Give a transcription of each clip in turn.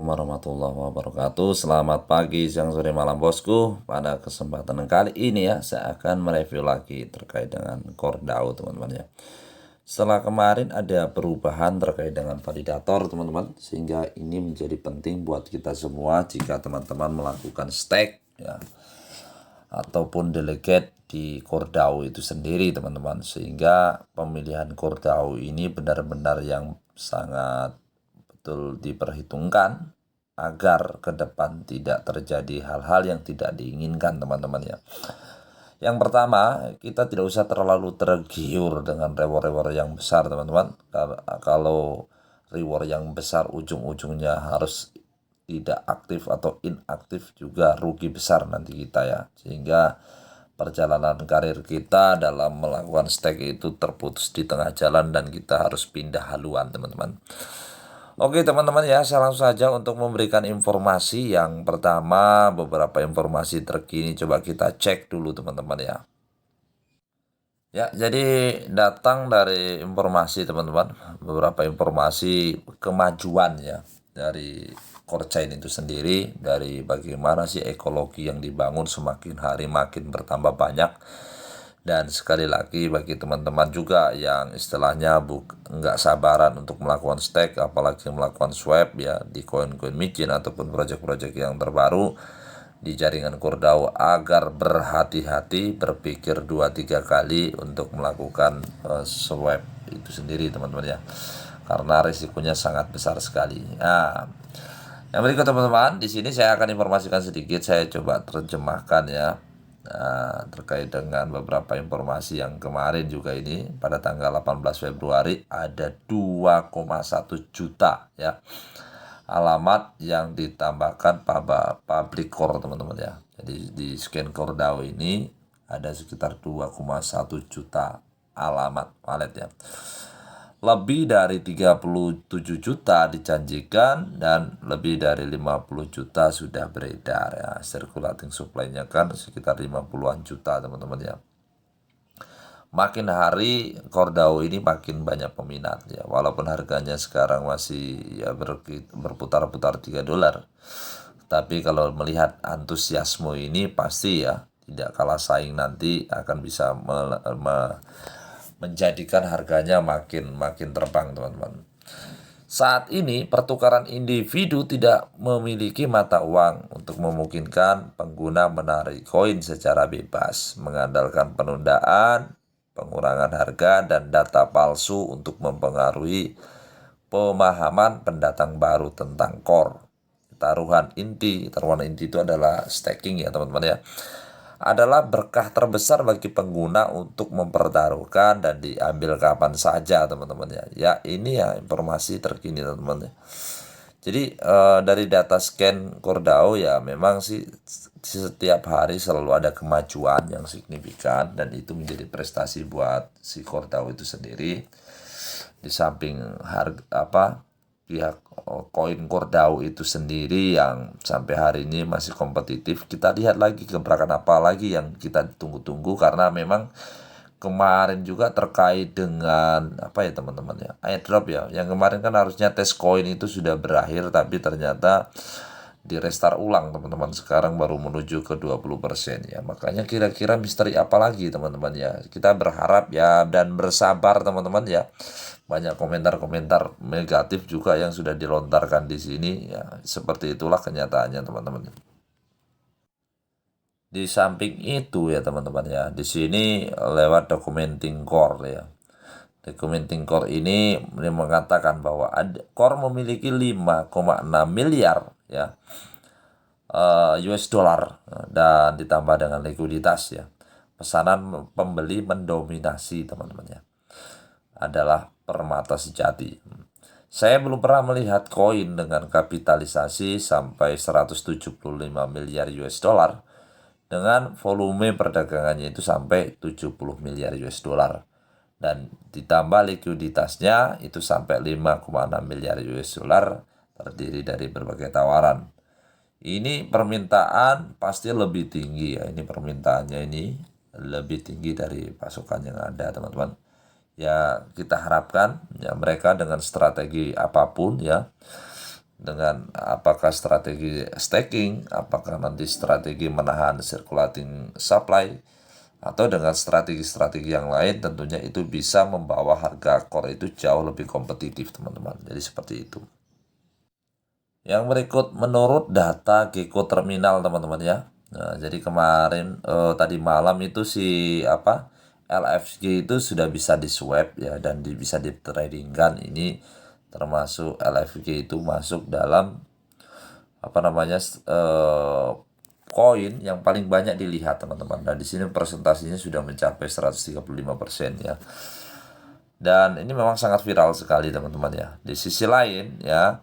Warahmatullahi wabarakatuh. Selamat pagi, siang, sore, malam bosku. Pada kesempatan kali ini ya, saya akan mereview lagi terkait dengan Core DAO teman-teman ya. Setelah kemarin ada perubahan terkait dengan validator teman-teman, sehingga ini menjadi penting buat kita semua jika teman-teman melakukan stake ya, ataupun delegate di Core DAO itu sendiri teman-teman, sehingga pemilihan Core DAO ini benar-benar yang sangat betul diperhitungkan agar ke depan tidak terjadi hal-hal yang tidak diinginkan teman-teman ya. Yang pertama, kita tidak usah terlalu tergiur dengan reward-reward yang besar teman-teman. Kalau reward yang besar ujung-ujungnya harus tidak aktif atau inaktif juga rugi besar nanti kita ya. Sehingga perjalanan karir kita dalam melakukan stake itu terputus di tengah jalan dan kita harus pindah haluan teman-teman. Oke teman-teman ya, saya langsung saja untuk memberikan informasi. Yang pertama, beberapa informasi terkini coba kita cek dulu teman-teman ya. Ya, jadi datang dari informasi teman-teman, beberapa informasi kemajuan ya dari Core Chain itu sendiri, dari bagaimana sih ekologi yang dibangun semakin hari makin bertambah banyak. Dan sekali lagi bagi teman-teman juga yang istilahnya nggak sabaran untuk melakukan stake, apalagi melakukan swap ya di koin-koin micin ataupun proyek-proyek yang terbaru di jaringan Core DAO, agar berhati-hati, berpikir 2-3 kali untuk melakukan swap itu sendiri teman-teman ya, karena risikonya sangat besar sekali. Nah, yang berikut teman-teman, di sini saya akan informasikan sedikit, saya coba terjemahkan ya. Nah, terkait dengan beberapa informasi yang kemarin juga ini pada tanggal 18 Februari ada 2,1 juta ya alamat yang ditambahkan public core teman-teman ya. Jadi di scan Core DAO ini ada sekitar 2,1 juta alamat wallet ya. Lebih dari 37 juta dijanjikan dan lebih dari 50 juta sudah beredar ya. Circulating supply-nya kan sekitar 50-an juta teman-teman ya. Makin hari Core DAO ini makin banyak peminat ya. Walaupun harganya sekarang masih ya berputar-putar $3. Tapi kalau melihat antusiasme ini pasti ya tidak kalah saing, nanti akan bisa menjadikan harganya makin terbang teman-teman. Saat ini pertukaran individu tidak memiliki mata uang untuk memungkinkan pengguna menarik koin secara bebas, mengandalkan penundaan, pengurangan harga, dan data palsu untuk mempengaruhi pemahaman pendatang baru tentang core. Taruhan inti itu adalah staking ya teman-teman ya, adalah berkah terbesar bagi pengguna untuk mempertaruhkan dan diambil kapan saja teman-teman ya. Ya ini ya informasi terkini teman-teman ya. Jadi dari data scan Core DAO ya memang sih setiap hari selalu ada kemajuan yang signifikan dan itu menjadi prestasi buat si Core DAO itu sendiri. Di samping pihak koin Core DAO itu sendiri yang sampai hari ini masih kompetitif, kita lihat lagi gebrakan apa lagi yang kita tunggu-tunggu, karena memang kemarin juga terkait dengan apa ya teman-teman ya, airdrop ya, yang kemarin kan harusnya tes koin itu sudah berakhir tapi ternyata di restart ulang teman-teman, sekarang baru menuju ke 20% ya. Makanya kira-kira misteri apa lagi teman-teman ya, kita berharap ya dan bersabar teman-teman ya. Banyak komentar-komentar negatif juga yang sudah dilontarkan di sini ya, seperti itulah kenyataannya teman-teman. Di samping itu ya teman-teman ya, di sini lewat Documenting Core ya. Documenting Core ini mengatakan bahwa Core memiliki 5,6 miliar ya US dollar dan ditambah dengan likuiditas ya. Pesanan pembeli mendominasi teman-teman ya, adalah permata sejati. Saya belum pernah melihat koin dengan kapitalisasi sampai 175 miliar US dollar dengan volume perdagangannya itu sampai 70 miliar US dollar dan ditambah likuiditasnya itu sampai 5,6 miliar US dollar, terdiri dari berbagai tawaran. Ini permintaan pasti lebih tinggi ya, ini permintaannya ini lebih tinggi dari pasokan yang ada teman-teman. Ya kita harapkan ya mereka dengan strategi apapun ya dengan apakah strategi staking, apakah nanti strategi menahan circulating supply, atau dengan strategi-strategi yang lain, tentunya itu bisa membawa harga core itu jauh lebih kompetitif, teman-teman. Jadi seperti itu. Yang berikut menurut data Gecko Terminal, teman-teman ya. Nah, jadi kemarin tadi malam itu LFG itu sudah bisa di swap ya, dan bisa di tradingkan. Ini termasuk LFG itu masuk dalam koin yang paling banyak dilihat, teman-teman. Dan di sini presentasinya sudah mencapai 135% ya. Dan ini memang sangat viral sekali, teman-teman ya. Di sisi lain ya,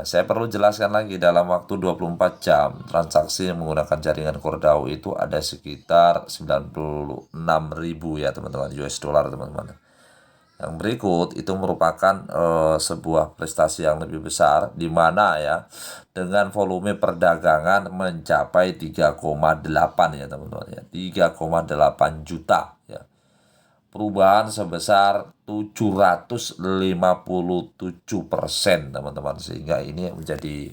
saya perlu jelaskan lagi, dalam waktu 24 jam transaksi yang menggunakan jaringan CoreDAO itu ada sekitar 96.000 ya, teman-teman, US dollar, teman-teman. Yang berikut itu merupakan sebuah prestasi yang lebih besar, di mana ya dengan volume perdagangan mencapai 3,8 ya, teman-teman ya, 3,8 juta ya. Perubahan sebesar 757%, teman-teman, sehingga ini menjadi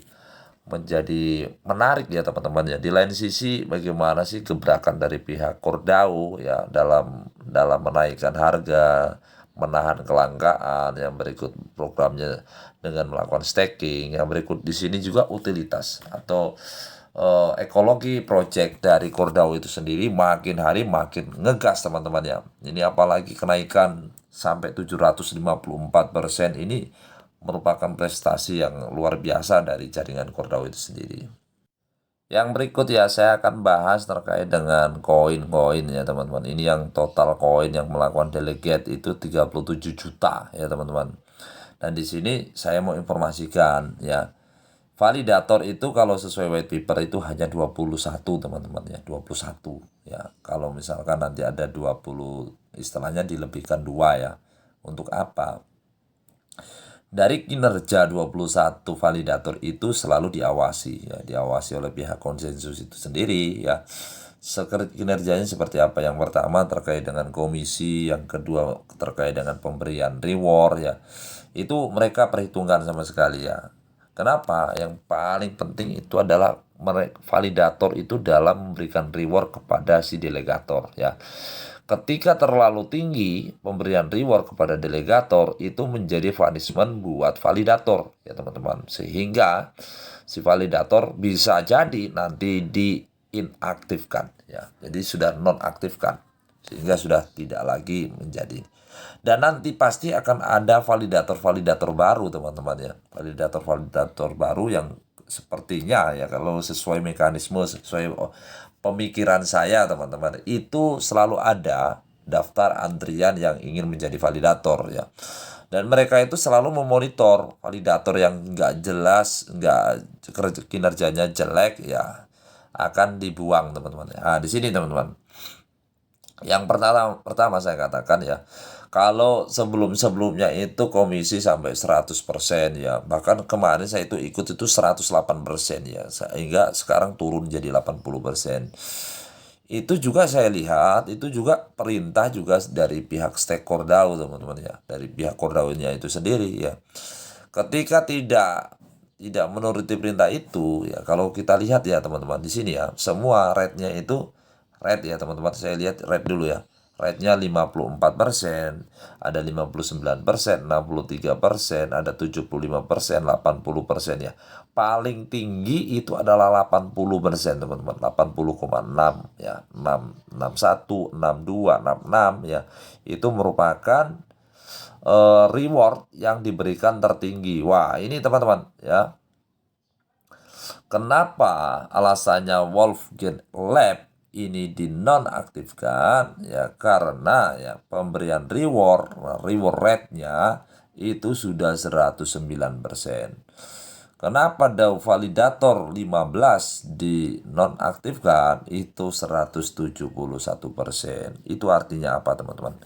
menarik ya, teman-teman ya. Di lain sisi, bagaimana sih gebrakan dari pihak CoreDAO ya dalam menaikkan harga, menahan kelangkaan. Yang berikut programnya dengan melakukan staking. Yang berikut di sini juga utilitas atau ekologi project dari CoreDAO itu sendiri makin hari makin ngegas, teman-teman ya. Ini apalagi kenaikan sampai 754% ini merupakan prestasi yang luar biasa dari jaringan CoreDAO itu sendiri. Yang berikut ya, saya akan bahas terkait dengan koin-koin ya, teman-teman. Ini yang total koin yang melakukan delegate itu 37 juta ya, teman-teman. Dan di sini saya mau informasikan ya, validator itu kalau sesuai white paper itu hanya 21, teman-teman ya, 21 ya. Kalau misalkan nanti ada 20, istilahnya dilebihkan 2 ya. Untuk apa? Dari kinerja 21 validator itu selalu diawasi ya, diawasi oleh pihak konsensus itu sendiri ya. Kinerjanya seperti apa? Yang pertama terkait dengan komisi, yang kedua terkait dengan pemberian reward ya. Itu mereka perhitungkan sama sekali ya. Kenapa? Yang paling penting itu adalah validator itu dalam memberikan reward kepada si delegator ya. Ketika terlalu tinggi pemberian reward kepada delegator, itu menjadi punishment buat validator ya, teman-teman. Sehingga si validator bisa jadi nanti diinaktifkan ya. Jadi sudah nonaktifkan, sehingga sudah tidak lagi menjadi. Dan nanti pasti akan ada validator-validator baru, teman-teman ya. Validator-validator baru yang sepertinya ya, kalau sesuai mekanisme, sesuai pemikiran saya, teman-teman, itu selalu ada daftar antrian yang ingin menjadi validator ya. Dan mereka itu selalu memonitor validator yang nggak jelas, nggak kinerjanya jelek ya, akan dibuang, teman-teman. Nah, di sini, teman-teman, yang pertama saya katakan ya, kalau sebelum-sebelumnya itu komisi sampai 100% ya, bahkan kemarin saya itu ikut itu 108% ya, sehingga sekarang turun jadi 80%. Itu juga saya lihat, itu juga perintah juga dari pihak stake CoreDAO, teman-teman ya, dari pihak CoreDAO-nya itu sendiri ya. Ketika tidak menuruti perintah itu ya, kalau kita lihat ya, teman-teman, di sini ya, semua rate-nya itu rate ya, teman-teman. Saya lihat rate dulu ya. Rate-nya 54%, ada 59%, 63%, ada 75%, 80% ya. Paling tinggi itu adalah 80%, teman-teman. 80,6 ya, 61, 62, 66 ya. Itu merupakan reward yang diberikan tertinggi. Wah, ini, teman-teman ya. Kenapa alasannya Wolfgate Lab ini dinonaktifkan ya? Karena ya pemberian reward rate-nya itu sudah 109%. Kenapa DAO validator 15 dinonaktifkan? Itu 171%. Itu artinya apa, teman-teman?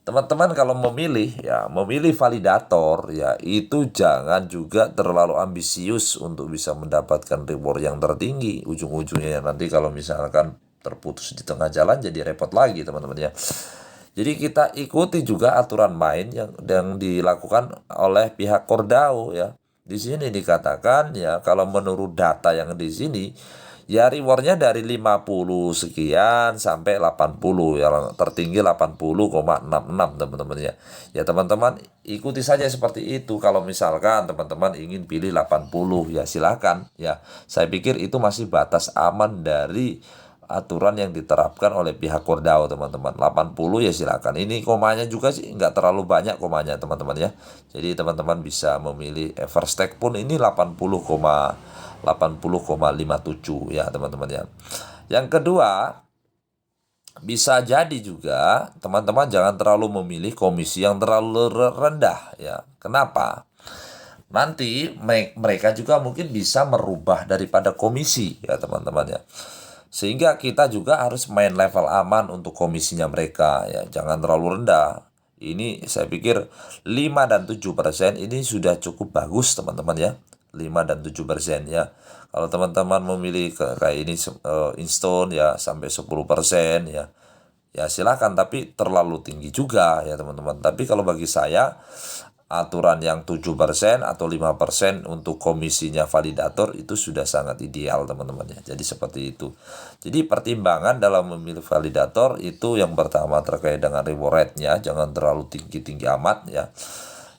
Teman-teman kalau memilih validator ya, itu jangan juga terlalu ambisius untuk bisa mendapatkan reward yang tertinggi. Ujung-ujungnya nanti kalau misalkan terputus di tengah jalan jadi repot lagi, teman-teman ya. Jadi kita ikuti juga aturan main yang dilakukan oleh pihak CoreDAO ya. Di sini dikatakan ya kalau menurut data yang di sini ya rewardnya dari 50 sekian sampai 80, yang tertinggi 80,66 teman-teman ya. Ya teman-teman ikuti saja seperti itu. Kalau misalkan teman-teman ingin pilih 80 ya silakan ya. Saya pikir itu masih batas aman dari aturan yang diterapkan oleh pihak Kordao teman-teman. 80 ya silakan. Ini komanya juga sih nggak terlalu banyak komanya teman-teman ya. Jadi teman-teman bisa memilih first take pun ini 80,57 ya teman-teman ya. Yang kedua, bisa jadi juga teman-teman jangan terlalu memilih komisi yang terlalu rendah ya. Kenapa? Nanti mereka juga mungkin bisa merubah daripada komisi ya teman-teman ya. Sehingga kita juga harus main level aman untuk komisinya mereka ya. Jangan terlalu rendah. Ini saya pikir 5 dan 7% ini sudah cukup bagus teman-teman ya. 5 dan 7% ya. Kalau teman-teman memilih kayak ini Instone ya sampai 10% ya. Ya silakan, tapi terlalu tinggi juga ya teman-teman. Tapi kalau bagi saya aturan yang 7% atau 5% untuk komisinya validator itu sudah sangat ideal teman-teman ya. Jadi seperti itu. Jadi pertimbangan dalam memilih validator itu yang pertama terkait dengan reward rate-nya, jangan terlalu tinggi-tinggi amat ya.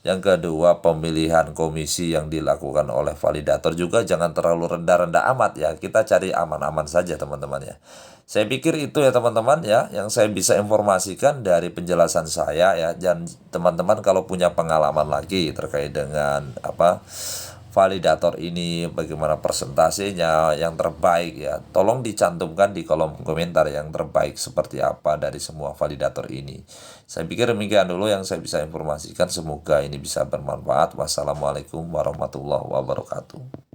Yang kedua, pemilihan komisi yang dilakukan oleh validator juga jangan terlalu rendah-rendah amat ya. Kita cari aman-aman saja teman-teman ya. Saya pikir itu ya teman-teman ya yang saya bisa informasikan dari penjelasan saya ya. Dan teman-teman kalau punya pengalaman lagi terkait dengan validator ini, bagaimana persentasenya yang terbaik ya, tolong dicantumkan di kolom komentar yang terbaik seperti apa dari semua validator ini. Saya pikir demikian dulu yang saya bisa informasikan, semoga ini bisa bermanfaat. Wassalamualaikum warahmatullahi wabarakatuh.